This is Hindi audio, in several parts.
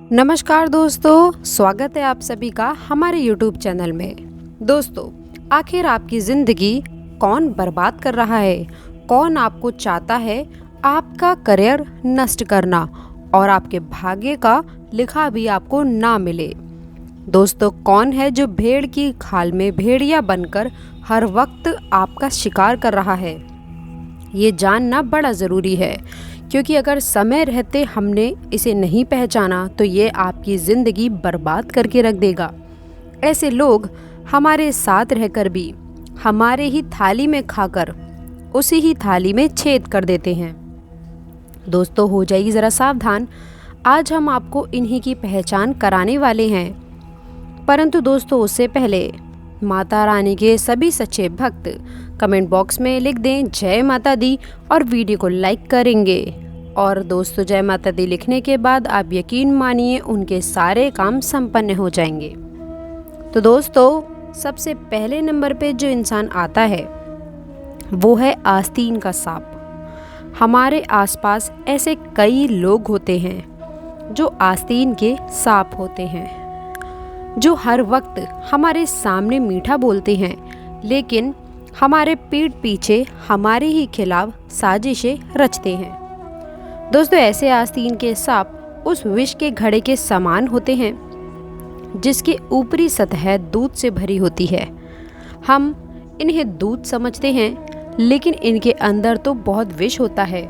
नमस्कार दोस्तों, स्वागत है आप सभी का हमारे YouTube चैनल में। दोस्तों, आखिर आपकी ज़िंदगी कौन बर्बाद कर रहा है? कौन आपको चाहता है आपका करियर नष्ट करना और आपके भाग्य का लिखा भी आपको ना मिले? दोस्तों, कौन है जो भेड़ की खाल में भेड़िया बनकर हर वक्त आपका शिकार कर रहा है? ये जानना बड़ा ज़रूरी है, क्योंकि अगर समय रहते हमने इसे नहीं पहचाना तो ये आपकी ज़िंदगी बर्बाद करके रख देगा। ऐसे लोग हमारे साथ रहकर भी हमारे ही थाली में खाकर उसी ही थाली में छेद कर देते हैं। दोस्तों, हो जाइए ज़रा सावधान, आज हम आपको इन्हीं की पहचान कराने वाले हैं। परंतु दोस्तों, उससे पहले माता रानी के सभी सच्चे भक्त कमेंट बॉक्स में लिख दें जय माता दी और वीडियो को लाइक करेंगे। और दोस्तों, जय माता दी लिखने के बाद आप यकीन मानिए उनके सारे काम संपन्न हो जाएंगे। तो दोस्तों, सबसे पहले नंबर पे जो इंसान आता है वो है आस्तीन का सांप। हमारे आसपास ऐसे कई लोग होते हैं जो आस्तीन के सांप होते हैं, जो हर वक्त हमारे सामने मीठा बोलते हैं लेकिन हमारे पीठ पीछे हमारे ही खिलाफ साजिशें रचते हैं। दोस्तों, ऐसे आस्तीन के सांप उस विष के घड़े के समान होते हैं जिसकी ऊपरी सतह दूध से भरी होती है। हम इन्हें दूध समझते हैं लेकिन इनके अंदर तो बहुत विष होता है।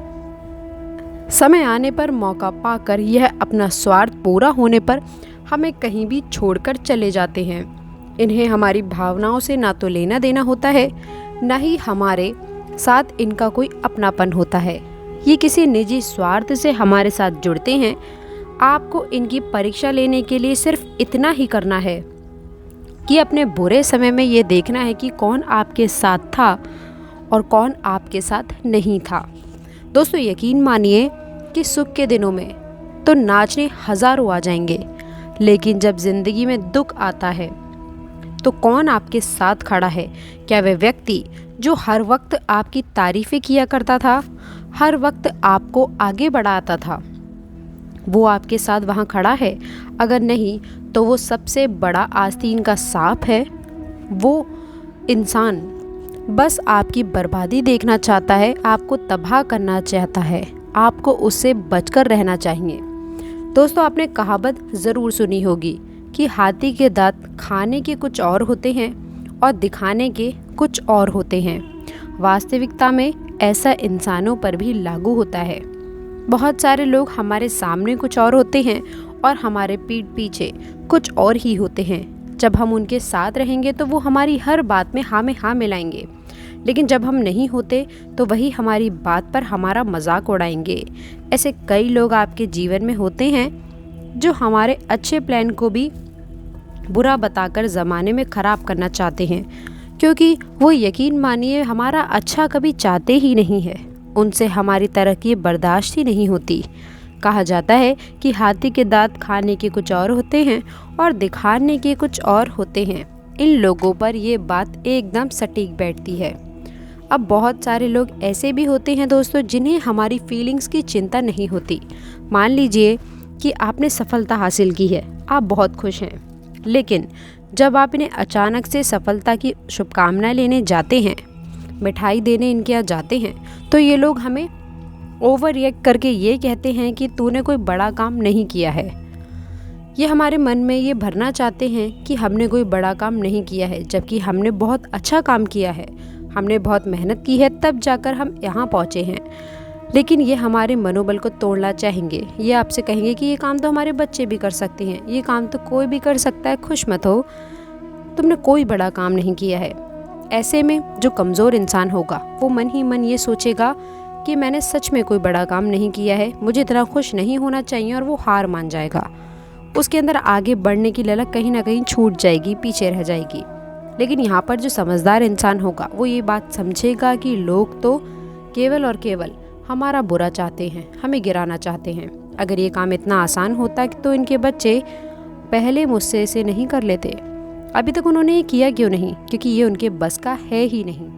समय आने पर मौका पाकर यह अपना स्वार्थ पूरा होने पर हमें कहीं भी छोड़कर चले जाते हैं। इन्हें हमारी भावनाओं से ना तो लेना देना होता है, ना ही हमारे साथ इनका कोई अपनापन होता है। ये किसी निजी स्वार्थ से हमारे साथ जुड़ते हैं। आपको इनकी परीक्षा लेने के लिए सिर्फ इतना ही करना है कि अपने बुरे समय में ये देखना है कि कौन आपके साथ था और कौन आपके साथ नहीं था। दोस्तों, यकीन मानिए कि सुख के दिनों में तो नाचने हजारों आ जाएंगे, लेकिन जब जिंदगी में दुख आता है तो कौन आपके साथ खड़ा है? क्या वह व्यक्ति जो हर वक्त आपकी तारीफें किया करता था, हर वक्त आपको आगे बढ़ाता था, वो आपके साथ वहाँ खड़ा है? अगर नहीं तो वो सबसे बड़ा आस्तीन का सांप है। वो इंसान बस आपकी बर्बादी देखना चाहता है, आपको तबाह करना चाहता है। आपको उससे बचकर रहना चाहिए। दोस्तों, आपने कहावत ज़रूर सुनी होगी कि हाथी के दांत खाने के कुछ और होते हैं और दिखाने के कुछ और होते हैं। वास्तविकता में ऐसा इंसानों पर भी लागू होता है। बहुत सारे लोग हमारे सामने कुछ और होते हैं और हमारे पीठ पीछे कुछ और ही होते हैं। जब हम उनके साथ रहेंगे तो वो हमारी हर बात में हाँ मिलाएंगे, लेकिन जब हम नहीं होते तो वही हमारी बात पर हमारा मजाक उड़ाएंगे। ऐसे कई लोग आपके जीवन में होते हैं जो हमारे अच्छे प्लान को भी बुरा बताकर ज़माने में ख़राब करना चाहते हैं, क्योंकि वो यकीन मानिए हमारा अच्छा कभी चाहते ही नहीं है। उनसे हमारी तरक्की बर्दाश्त ही नहीं होती। कहा जाता है कि हाथी के दांत खाने के कुछ और होते हैं और दिखाने के कुछ और होते हैं। इन लोगों पर ये बात एकदम सटीक बैठती है। अब बहुत सारे लोग ऐसे भी होते हैं दोस्तों, जिन्हें हमारी फीलिंग्स की चिंता नहीं होती। मान लीजिए कि आपने सफलता हासिल की है, आप बहुत खुश हैं, लेकिन जब आप इन्हें अचानक से सफलता की शुभकामनाएं लेने जाते हैं, मिठाई देने इनके यहाँ जाते हैं, तो ये लोग हमें ओवर रिएक्ट करके ये कहते हैं कि तूने कोई बड़ा काम नहीं किया है। ये हमारे मन में ये भरना चाहते हैं कि हमने कोई बड़ा काम नहीं किया है, जबकि हमने बहुत अच्छा काम किया है, हमने बहुत मेहनत की है, तब जाकर हम यहाँ पहुँचे हैं। लेकिन ये हमारे मनोबल को तोड़ना चाहेंगे। ये आपसे कहेंगे कि ये काम तो हमारे बच्चे भी कर सकते हैं, ये काम तो कोई भी कर सकता है, खुश मत हो, तुमने कोई बड़ा काम नहीं किया है। ऐसे में जो कमज़ोर इंसान होगा वो मन ही मन ये सोचेगा कि मैंने सच में कोई बड़ा काम नहीं किया है, मुझे इतना खुश नहीं होना चाहिए, और वो हार मान जाएगा। उसके अंदर आगे बढ़ने की ललक कहीं ना कहीं छूट जाएगी, पीछे रह जाएगी। लेकिन यहाँ पर जो समझदार इंसान होगा वो ये बात समझेगा कि लोग तो केवल और केवल हमारा बुरा चाहते हैं, हमें गिराना चाहते हैं। अगर ये काम इतना आसान होता तो इनके बच्चे पहले मुझसे इसे नहीं कर लेते। अभी तक उन्होंने ये किया क्यों नहीं? क्योंकि ये उनके बस का है ही नहीं।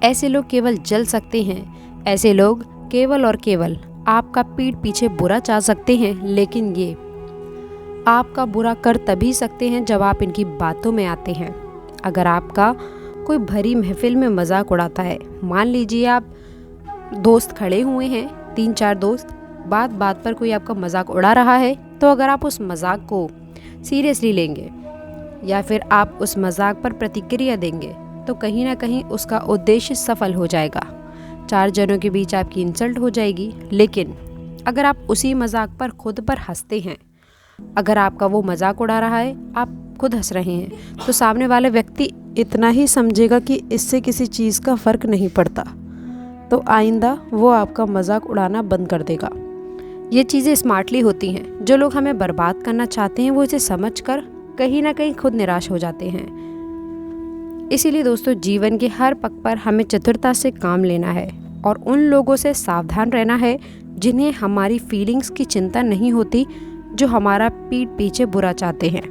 ऐसे लोग केवल जल सकते हैं, ऐसे लोग केवल और केवल आपका पीठ पीछे बुरा चाह सकते हैं, लेकिन ये आपका बुरा कर तभी सकते हैं जब आप इनकी बातों में आते हैं। अगर आपका कोई भरी महफिल में मजाक उड़ाता है, मान लीजिए आप दोस्त खड़े हुए हैं, 3-4 दोस्त, बात बात पर कोई आपका मजाक उड़ा रहा है, तो अगर आप उस मजाक को सीरियसली लेंगे या फिर आप उस मजाक पर प्रतिक्रिया देंगे, तो कहीं ना कहीं उसका उद्देश्य सफल हो जाएगा। 4 जनों के बीच आपकी इंसल्ट हो जाएगी। लेकिन अगर आप उसी मजाक पर खुद पर हंसते हैं, अगर आपका वो मजाक उड़ा रहा है, आप खुद हंस रहे हैं, तो सामने वाले व्यक्ति इतना ही समझेगा कि इससे किसी चीज़ का फ़र्क नहीं पड़ता, तो आइंदा वो आपका मजाक उड़ाना बंद कर देगा। ये चीज़ें स्मार्टली होती हैं। जो लोग हमें बर्बाद करना चाहते हैं वो इसे समझकर कहीं ना कहीं खुद निराश हो जाते हैं। इसीलिए दोस्तों, जीवन के हर पग पर हमें चतुरता से काम लेना है और उन लोगों से सावधान रहना है जिन्हें हमारी फीलिंग्स की चिंता नहीं होती, जो हमारा पीठ पीछे बुरा चाहते हैं।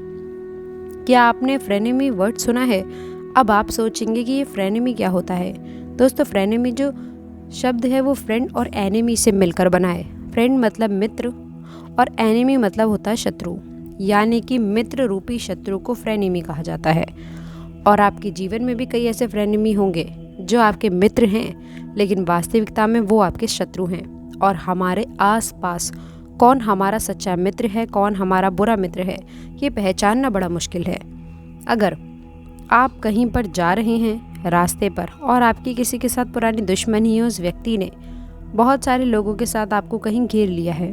क्या आपने फ्रेनेमी वर्ड सुना है? अब आप सोचेंगे कि ये फ्रेनेमी क्या होता है। दोस्तों, फ्रेनेमी जो शब्द है वो फ्रेंड और एनिमी से मिलकर बना है। फ्रेंड मतलब मित्र और एनिमी मतलब होता है शत्रु, यानी कि मित्र रूपी शत्रु को फ्रेनेमी कहा जाता है। और आपके जीवन में भी कई ऐसे फ्रेनेमी होंगे जो आपके मित्र हैं, लेकिन वास्तविकता में वो आपके शत्रु हैं। और हमारे आसपास कौन हमारा सच्चा मित्र है, कौन हमारा बुरा मित्र है, ये पहचानना बड़ा मुश्किल है। अगर आप कहीं पर जा रहे हैं रास्ते पर और आपकी किसी के साथ पुरानी दुश्मनी है, उस व्यक्ति ने बहुत सारे लोगों के साथ आपको कहीं घेर लिया है,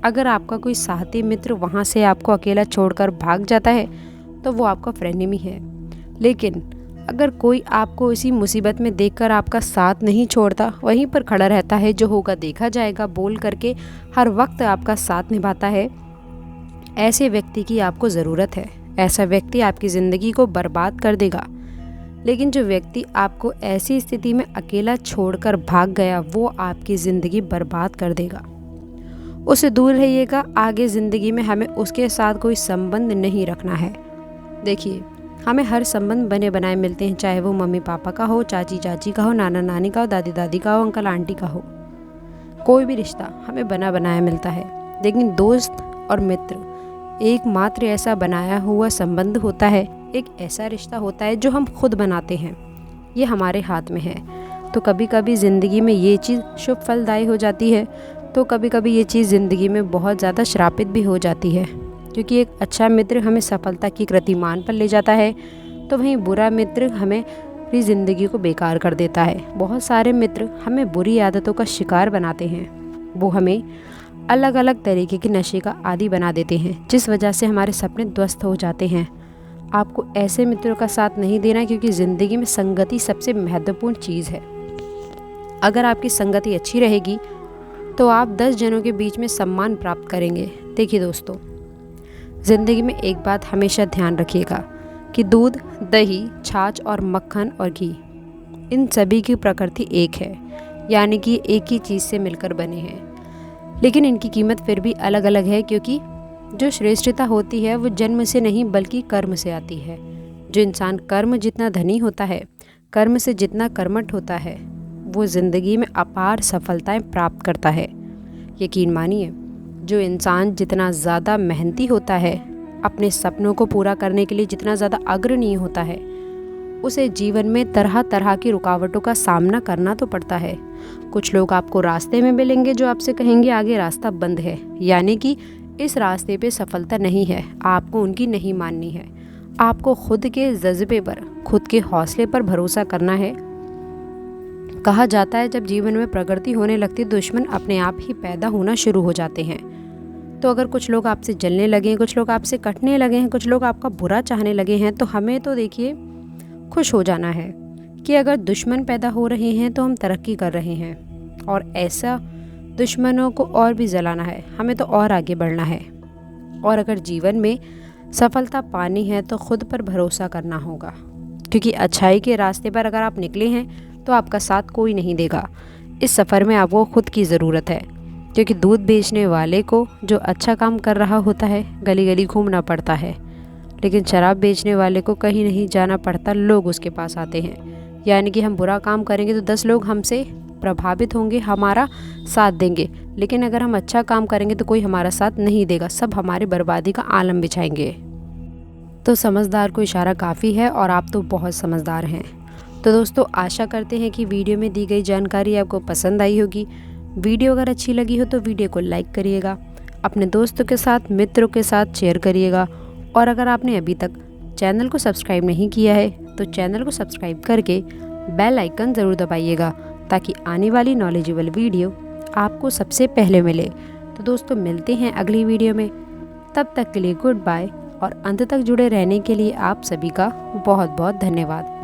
अगर आपका कोई साथी मित्र वहाँ से आपको अकेला छोड़कर भाग जाता है, तो वो आपका फ्रेनेमी है। लेकिन अगर कोई आपको इसी मुसीबत में देखकर आपका साथ नहीं छोड़ता, वहीं पर खड़ा रहता है, जो होगा देखा जाएगा बोल करके हर वक्त आपका साथ निभाता है, ऐसे व्यक्ति की आपको ज़रूरत है। ऐसा व्यक्ति आपकी ज़िंदगी को बर्बाद कर देगा। लेकिन जो व्यक्ति आपको ऐसी स्थिति में अकेला छोड़कर भाग गया, वो आपकी ज़िंदगी बर्बाद कर देगा। उससे दूर रहिएगा। आगे ज़िंदगी में हमें उसके साथ कोई संबंध नहीं रखना है। देखिए, हमें हर संबंध बने बनाए मिलते हैं, चाहे वो मम्मी पापा का हो, चाची चाची का हो, नाना नानी का हो, दादी दादी का हो, अंकल आंटी का हो। कोई भी रिश्ता हमें बना बनाया मिलता है। लेकिन दोस्त और मित्र एकमात्र ऐसा बनाया हुआ संबंध होता है, एक ऐसा रिश्ता होता है जो हम खुद बनाते हैं। ये हमारे हाथ में है। तो कभी कभी ज़िंदगी में ये चीज़ शुभ फलदायी हो जाती है, तो कभी कभी ये चीज़ ज़िंदगी में बहुत ज़्यादा श्रापित भी हो जाती है। क्योंकि एक अच्छा मित्र हमें सफलता की कीर्तिमान पर ले जाता है, तो वहीं बुरा मित्र हमें पूरी ज़िंदगी को बेकार कर देता है। बहुत सारे मित्र हमें बुरी आदतों का शिकार बनाते हैं। वो हमें अलग अलग तरीके के नशे का आदी बना देते हैं, जिस वजह से हमारे सपने ध्वस्त हो जाते हैं। आपको ऐसे मित्रों का साथ नहीं देना, क्योंकि ज़िंदगी में संगति सबसे महत्वपूर्ण चीज़ है। अगर आपकी संगति अच्छी रहेगी तो आप 10 जनों के बीच में सम्मान प्राप्त करेंगे। देखिए दोस्तों, ज़िंदगी में एक बात हमेशा ध्यान रखिएगा कि दूध, दही, छाछ और मक्खन और घी, इन सभी की प्रकृति एक है, यानी कि एक ही चीज़ से मिलकर बने हैं। लेकिन इनकी कीमत फिर भी अलग अलग है, क्योंकि जो श्रेष्ठता होती है वो जन्म से नहीं बल्कि कर्म से आती है। जो इंसान कर्म जितना धनी होता है, कर्म से जितना कर्मठ होता है, वो ज़िंदगी में अपार सफलताएं प्राप्त करता है। यकीन मानिए, जो इंसान जितना ज़्यादा मेहनती होता है, अपने सपनों को पूरा करने के लिए जितना ज़्यादा अग्रणीय होता है, उसे जीवन में तरह तरह की रुकावटों का सामना करना तो पड़ता है। कुछ लोग आपको रास्ते में मिलेंगे जो आपसे कहेंगे आगे रास्ता बंद है, यानी कि इस रास्ते पे सफलता नहीं है। आपको उनकी नहीं माननी है। आपको खुद के जज्बे पर, खुद के हौसले पर भरोसा करना है। कहा जाता है, जब जीवन में प्रगति होने लगती, दुश्मन अपने आप ही पैदा होना शुरू हो जाते हैं। तो अगर कुछ लोग आपसे जलने लगे हैं, कुछ लोग आपसे कटने लगे हैं, कुछ लोग आपका बुरा चाहने लगे हैं, तो हमें तो देखिए खुश हो जाना है कि अगर दुश्मन पैदा हो रहे हैं तो हम तरक्की कर रहे हैं, और ऐसा दुश्मनों को और भी जलाना है, हमें तो और आगे बढ़ना है। और अगर जीवन में सफलता पानी है तो खुद पर भरोसा करना होगा, क्योंकि अच्छाई के रास्ते पर अगर आप निकले हैं तो आपका साथ कोई नहीं देगा। इस सफ़र में आपको खुद की ज़रूरत है, क्योंकि दूध बेचने वाले को जो अच्छा काम कर रहा होता है गली गली घूमना पड़ता है, लेकिन शराब बेचने वाले को कहीं नहीं जाना पड़ता, लोग उसके पास आते हैं। यानी कि हम बुरा काम करेंगे तो 10 लोग हमसे प्रभावित होंगे, हमारा साथ देंगे, लेकिन अगर हम अच्छा काम करेंगे तो कोई हमारा साथ नहीं देगा, सब हमारी बर्बादी का आलम बिछाएंगे। तो समझदार को इशारा काफ़ी है और आप तो बहुत समझदार हैं। तो दोस्तों, आशा करते हैं कि वीडियो में दी गई जानकारी आपको पसंद आई होगी। वीडियो अगर अच्छी लगी हो तो वीडियो को लाइक करिएगा, अपने दोस्तों के साथ, मित्रों के साथ शेयर करिएगा, और अगर आपने अभी तक चैनल को सब्सक्राइब नहीं किया है तो चैनल को सब्सक्राइब करके बेल आइकन ज़रूर दबाइएगा, ताकि आने वाली नॉलेजेबल वीडियो आपको सबसे पहले मिले। तो दोस्तों, मिलते हैं अगली वीडियो में, तब तक के लिए गुड बाय, और अंत तक जुड़े रहने के लिए आप सभी का बहुत बहुत धन्यवाद।